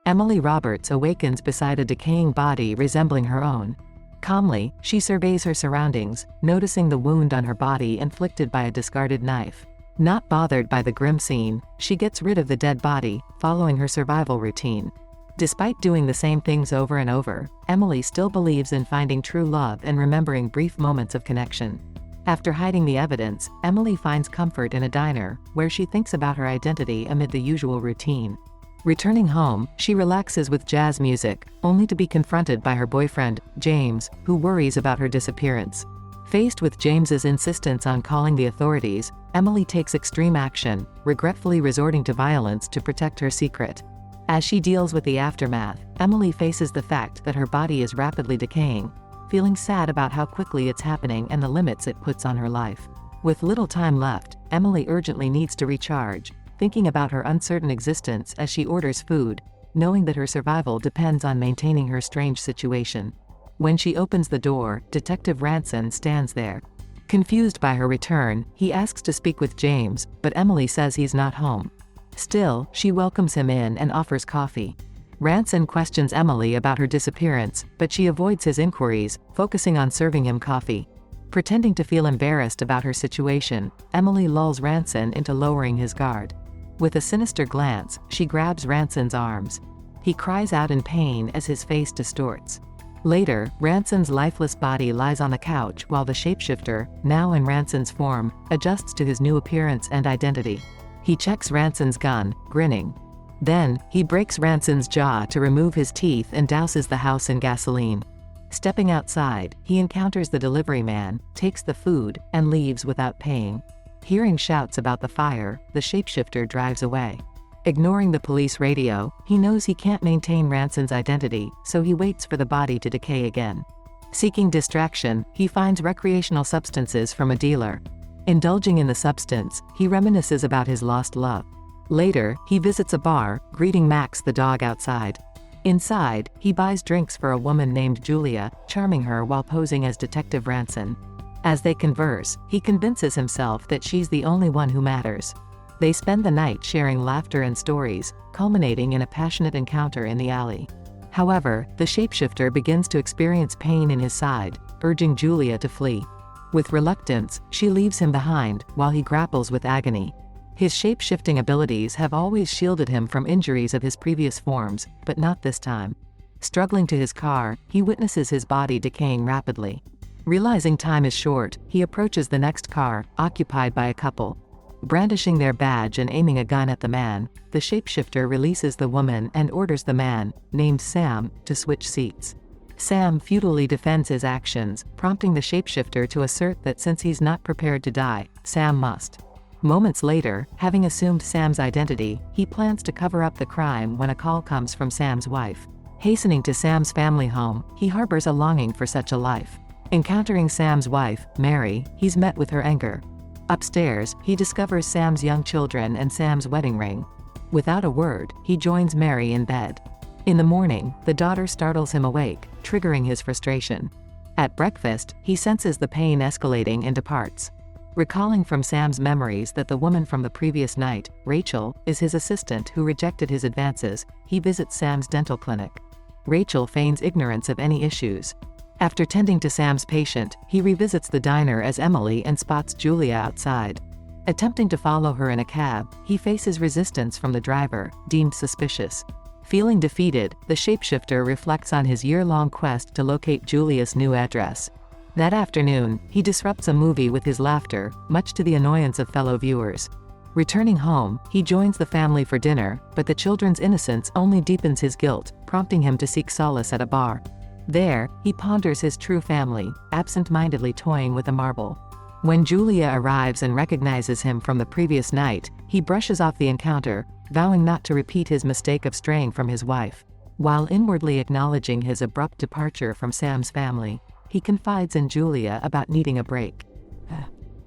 Emily Roberts awakens beside a decaying body resembling her own. Calmly, she surveys her surroundings, noticing the wound on her body inflicted by a discarded knife. Not bothered by the grim scene, she gets rid of the dead body, following her survival routine. Despite doing the same things over and over, Emily still believes in finding true love and remembering brief moments of connection. After hiding the evidence, Emily finds comfort in a diner, where she thinks about her identity amid the usual routine. Returning home, she relaxes with jazz music, only to be confronted by her boyfriend, James, who worries about her disappearance. Faced with James's insistence on calling the authorities, Emily takes extreme action, regretfully resorting to violence to protect her secret. As she deals with the aftermath, Emily faces the fact that her body is rapidly decaying, feeling sad about how quickly it's happening and the limits it puts on her life. With little time left, Emily urgently needs to recharge, thinking about her uncertain existence as she orders food, knowing that her survival depends on maintaining her strange situation. When she opens the door, Detective Ransone stands there. Confused by her return, he asks to speak with James, but Emily says he's not home. Still, she welcomes him in and offers coffee. Ransone questions Emily about her disappearance, but she avoids his inquiries, focusing on serving him coffee. Pretending to feel embarrassed about her situation, Emily lulls Ransone into lowering his guard. With a sinister glance, she grabs Ransone's arms. He cries out in pain as his face distorts. Later, Ransone's lifeless body lies on the couch while the shapeshifter, now in Ransone's form, adjusts to his new appearance and identity. He checks Ransone's gun, grinning. Then, he breaks Ransone's jaw to remove his teeth and douses the house in gasoline. Stepping outside, he encounters the delivery man, takes the food, and leaves without paying. Hearing shouts about the fire, the shapeshifter drives away. Ignoring the police radio, he knows he can't maintain Ransone's identity, so he waits for the body to decay again. Seeking distraction, he finds recreational substances from a dealer. Indulging in the substance, he reminisces about his lost love. Later, he visits a bar, greeting Max the dog outside. Inside, he buys drinks for a woman named Julia, charming her while posing as Detective Ransone. As they converse, he convinces himself that she's the only one who matters. They spend the night sharing laughter and stories, culminating in a passionate encounter in the alley. However, the shapeshifter begins to experience pain in his side, urging Julia to flee. With reluctance, she leaves him behind, while he grapples with agony. His shape-shifting abilities have always shielded him from injuries of his previous forms, but not this time. Struggling to his car, he witnesses his body decaying rapidly. Realizing time is short, he approaches the next car, occupied by a couple. Brandishing their badge and aiming a gun at the man, the shapeshifter releases the woman and orders the man, named Sam, to switch seats. Sam futilely defends his actions, prompting the shapeshifter to assert that since he's not prepared to die, Sam must. Moments later, having assumed Sam's identity, he plans to cover up the crime when a call comes from Sam's wife. Hastening to Sam's family home, he harbors a longing for such a life. Encountering Sam's wife, Mary, he's met with her anger. Upstairs, he discovers Sam's young children and Sam's wedding ring. Without a word, he joins Mary in bed. In the morning, the daughter startles him awake, triggering his frustration. At breakfast, he senses the pain escalating and departs. Recalling from Sam's memories that the woman from the previous night, Rachel, is his assistant who rejected his advances, he visits Sam's dental clinic. Rachel feigns ignorance of any issues. After tending to Sam's patient, he revisits the diner as Emily and spots Julia outside. Attempting to follow her in a cab, he faces resistance from the driver, deemed suspicious. Feeling defeated, the shapeshifter reflects on his year-long quest to locate Julia's new address. That afternoon, he disrupts a movie with his laughter, much to the annoyance of fellow viewers. Returning home, he joins the family for dinner, but the children's innocence only deepens his guilt, prompting him to seek solace at a bar. There, he ponders his true family, absent-mindedly toying with a marble. When Julia arrives and recognizes him from the previous night, he brushes off the encounter, vowing not to repeat his mistake of straying from his wife. While inwardly acknowledging his abrupt departure from Sam's family, he confides in Julia about needing a break.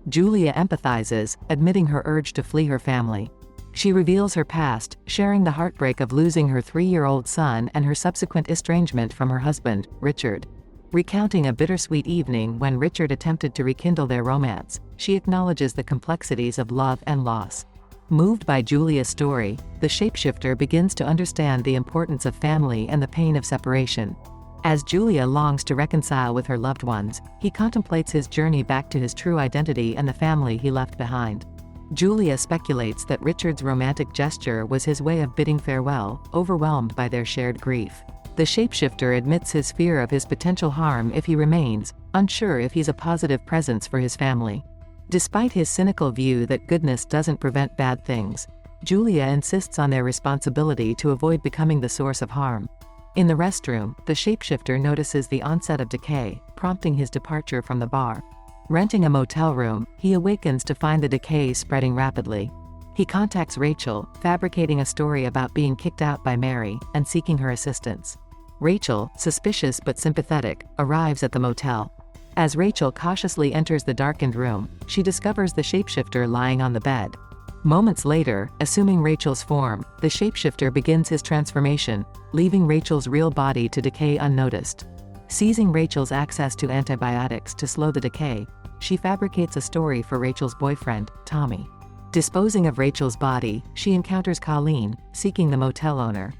Julia empathizes, admitting her urge to flee her family. She reveals her past, sharing the heartbreak of losing her 3-year-old son and her subsequent estrangement from her husband, Richard. Recounting a bittersweet evening when Richard attempted to rekindle their romance, she acknowledges the complexities of love and loss. Moved by Julia's story, the shapeshifter begins to understand the importance of family and the pain of separation. As Julia longs to reconcile with her loved ones, he contemplates his journey back to his true identity and the family he left behind. Julia speculates that Richard's romantic gesture was his way of bidding farewell, overwhelmed by their shared grief. The shapeshifter admits his fear of his potential harm if he remains, unsure if he's a positive presence for his family. Despite his cynical view that goodness doesn't prevent bad things, Julia insists on their responsibility to avoid becoming the source of harm. In the restroom, the shapeshifter notices the onset of decay, prompting his departure from the bar. Renting a motel room, he awakens to find the decay spreading rapidly. He contacts Rachel, fabricating a story about being kicked out by Mary, and seeking her assistance. Rachel, suspicious but sympathetic, arrives at the motel. As Rachel cautiously enters the darkened room, she discovers the shapeshifter lying on the bed. Moments later, assuming Rachel's form, the shapeshifter begins his transformation, leaving Rachel's real body to decay unnoticed. Seizing Rachel's access to antibiotics to slow the decay, she fabricates a story for Rachel's boyfriend, Tommy. Disposing of Rachel's body, she encounters Colleen, seeking the motel owner.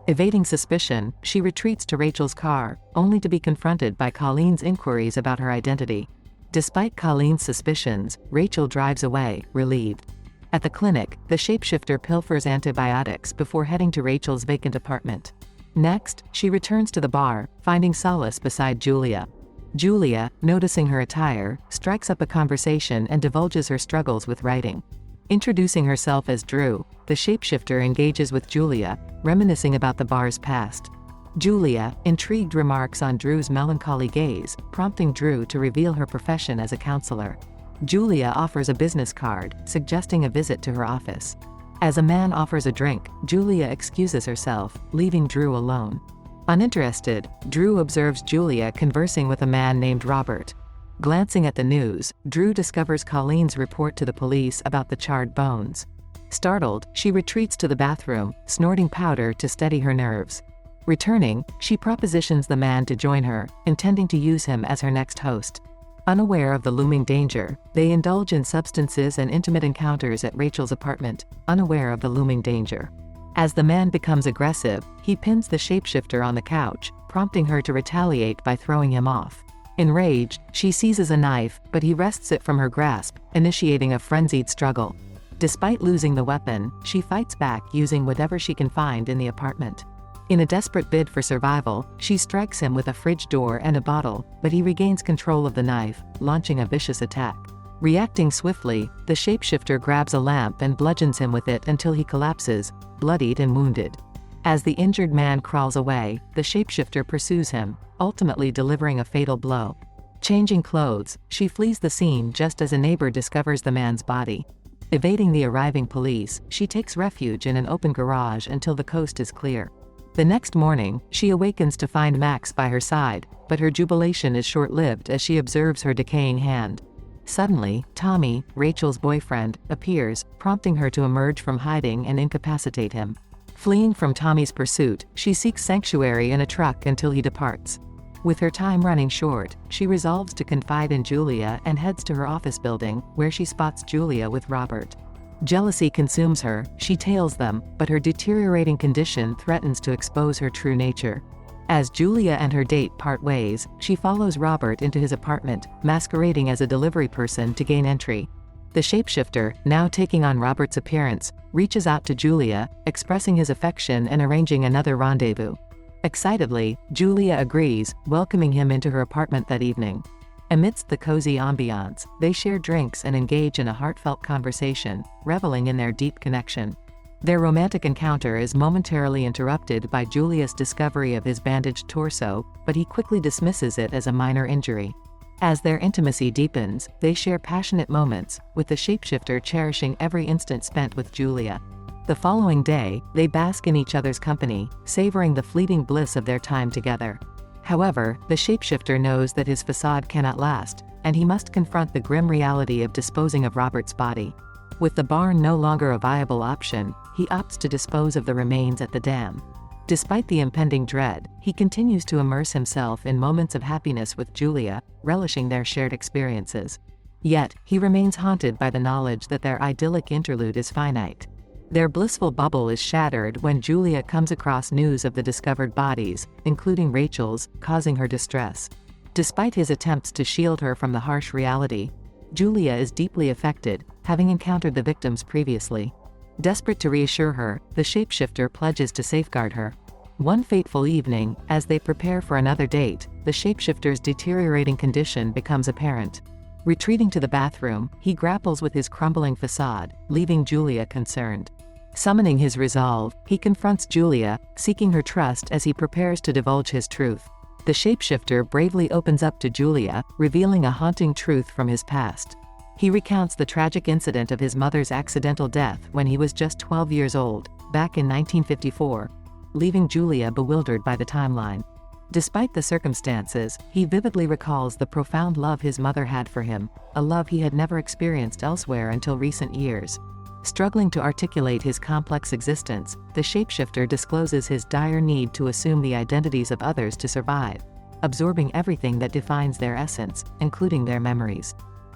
Evading suspicion, she retreats to Rachel's car, only to be confronted by Colleen's inquiries about her identity. Despite Colleen's suspicions, Rachel drives away, relieved. At the clinic, the shapeshifter pilfers antibiotics before heading to Rachel's vacant apartment. Next, she returns to the bar, finding solace beside Julia. Julia, noticing her attire, strikes up a conversation and divulges her struggles with writing. Introducing herself as Drew, the shapeshifter engages with Julia, reminiscing about the bar's past. Julia, intrigued, remarks on Drew's melancholy gaze, prompting Drew to reveal her profession as a counselor. Julia offers a business card, suggesting a visit to her office. As a man offers a drink, Julia excuses herself, leaving Drew alone. Uninterested, Drew observes Julia conversing with a man named Robert. Glancing at the news, Drew discovers Colleen's report to the police about the charred bones. Startled, she retreats to the bathroom, snorting powder to steady her nerves. Returning, she propositions the man to join her, intending to use him as her next host. Unaware of the looming danger, they indulge in substances and intimate encounters at Rachel's apartment, unaware of the looming danger. As the man becomes aggressive, he pins the shapeshifter on the couch, prompting her to retaliate by throwing him off. Enraged, she seizes a knife, but he wrests it from her grasp, initiating a frenzied struggle. Despite losing the weapon, she fights back using whatever she can find in the apartment. In a desperate bid for survival, she strikes him with a fridge door and a bottle, but he regains control of the knife, launching a vicious attack. Reacting swiftly, the shapeshifter grabs a lamp and bludgeons him with it until he collapses, bloodied and wounded. As the injured man crawls away, the shapeshifter pursues him, ultimately delivering a fatal blow. Changing clothes, she flees the scene just as a neighbor discovers the man's body. Evading the arriving police, she takes refuge in an open garage until the coast is clear. The next morning, she awakens to find Max by her side, but her jubilation is short-lived as she observes her decaying hand. Suddenly, Tommy, Rachel's boyfriend, appears, prompting her to emerge from hiding and incapacitate him. Fleeing from Tommy's pursuit, she seeks sanctuary in a truck until he departs. With her time running short, she resolves to confide in Julia and heads to her office building, where she spots Julia with Robert. Jealousy consumes her, she tails them, but her deteriorating condition threatens to expose her true nature. As Julia and her date part ways, she follows Robert into his apartment, masquerading as a delivery person to gain entry. The shapeshifter, now taking on Robert's appearance, reaches out to Julia, expressing his affection and arranging another rendezvous. Excitedly, Julia agrees, welcoming him into her apartment that evening. Amidst the cozy ambiance, they share drinks and engage in a heartfelt conversation, reveling in their deep connection. Their romantic encounter is momentarily interrupted by Julia's discovery of his bandaged torso, but he quickly dismisses it as a minor injury. As their intimacy deepens, they share passionate moments, with the shapeshifter cherishing every instant spent with Julia. The following day, they bask in each other's company, savoring the fleeting bliss of their time together. However, the shapeshifter knows that his facade cannot last, and he must confront the grim reality of disposing of Robert's body. With the barn no longer a viable option, he opts to dispose of the remains at the dam. Despite the impending dread, he continues to immerse himself in moments of happiness with Julia, relishing their shared experiences. Yet, he remains haunted by the knowledge that their idyllic interlude is finite. Their blissful bubble is shattered when Julia comes across news of the discovered bodies, including Rachel's, causing her distress. Despite his attempts to shield her from the harsh reality, Julia is deeply affected, having encountered the victims previously. Desperate to reassure her, the shapeshifter pledges to safeguard her. One fateful evening, as they prepare for another date, the shapeshifter's deteriorating condition becomes apparent. Retreating to the bathroom, he grapples with his crumbling facade, leaving Julia concerned. Summoning his resolve, he confronts Julia, seeking her trust as he prepares to divulge his truth. The shapeshifter bravely opens up to Julia, revealing a haunting truth from his past. He recounts the tragic incident of his mother's accidental death when he was just 12 years old, back in 1954, leaving Julia bewildered by the timeline. Despite the circumstances, he vividly recalls the profound love his mother had for him, a love he had never experienced elsewhere until recent years. Struggling to articulate his complex existence, the shapeshifter discloses his dire need to assume the identities of others to survive, absorbing everything that defines their essence, including their memories.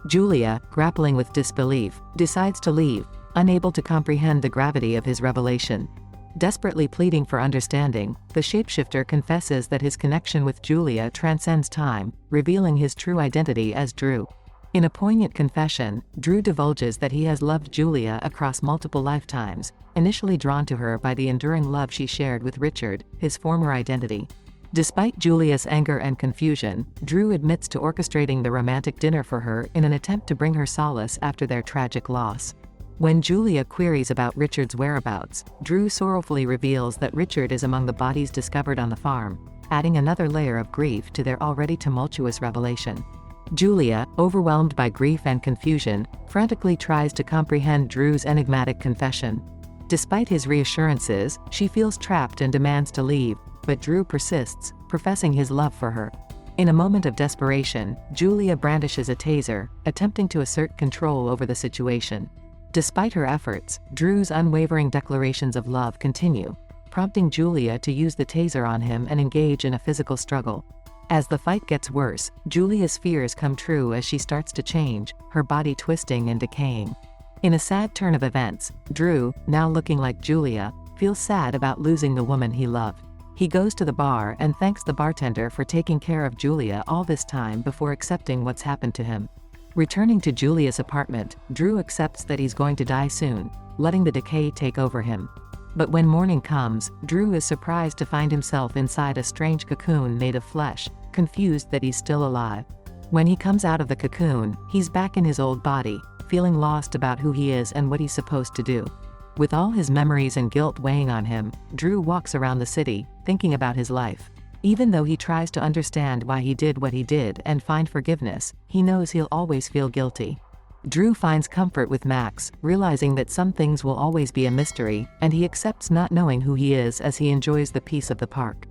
Julia, grappling with disbelief, decides to leave, unable to comprehend the gravity of his revelation. Desperately pleading for understanding, the shapeshifter confesses that his connection with Julia transcends time, revealing his true identity as Drew. In a poignant confession, Drew divulges that he has loved Julia across multiple lifetimes, initially drawn to her by the enduring love she shared with Richard, his former identity. Despite Julia's anger and confusion, Drew admits to orchestrating the romantic dinner for her in an attempt to bring her solace after their tragic loss. When Julia queries about Richard's whereabouts, Drew sorrowfully reveals that Richard is among the bodies discovered on the farm, adding another layer of grief to their already tumultuous revelation. Julia, overwhelmed by grief and confusion, frantically tries to comprehend Drew's enigmatic confession. Despite his reassurances, she feels trapped and demands to leave, but Drew persists, professing his love for her. In a moment of desperation, Julia brandishes a taser, attempting to assert control over the situation. Despite her efforts, Drew's unwavering declarations of love continue, prompting Julia to use the taser on him and engage in a physical struggle. As the fight gets worse, Julia's fears come true as she starts to change, her body twisting and decaying. In a sad turn of events, Drew, now looking like Julia, feels sad about losing the woman he loved. He goes to the bar and thanks the bartender for taking care of Julia all this time before accepting what's happened to him. Returning to Julia's apartment, Drew accepts that he's going to die soon, letting the decay take over him. But when morning comes, Drew is surprised to find himself inside a strange cocoon made of flesh, confused that he's still alive. When he comes out of the cocoon, he's back in his old body, feeling lost about who he is and what he's supposed to do. With all his memories and guilt weighing on him, Drew walks around the city, thinking about his life. Even though he tries to understand why he did what he did and find forgiveness, he knows he'll always feel guilty. Drew finds comfort with Max, realizing that some things will always be a mystery, and he accepts not knowing who he is as he enjoys the peace of the park.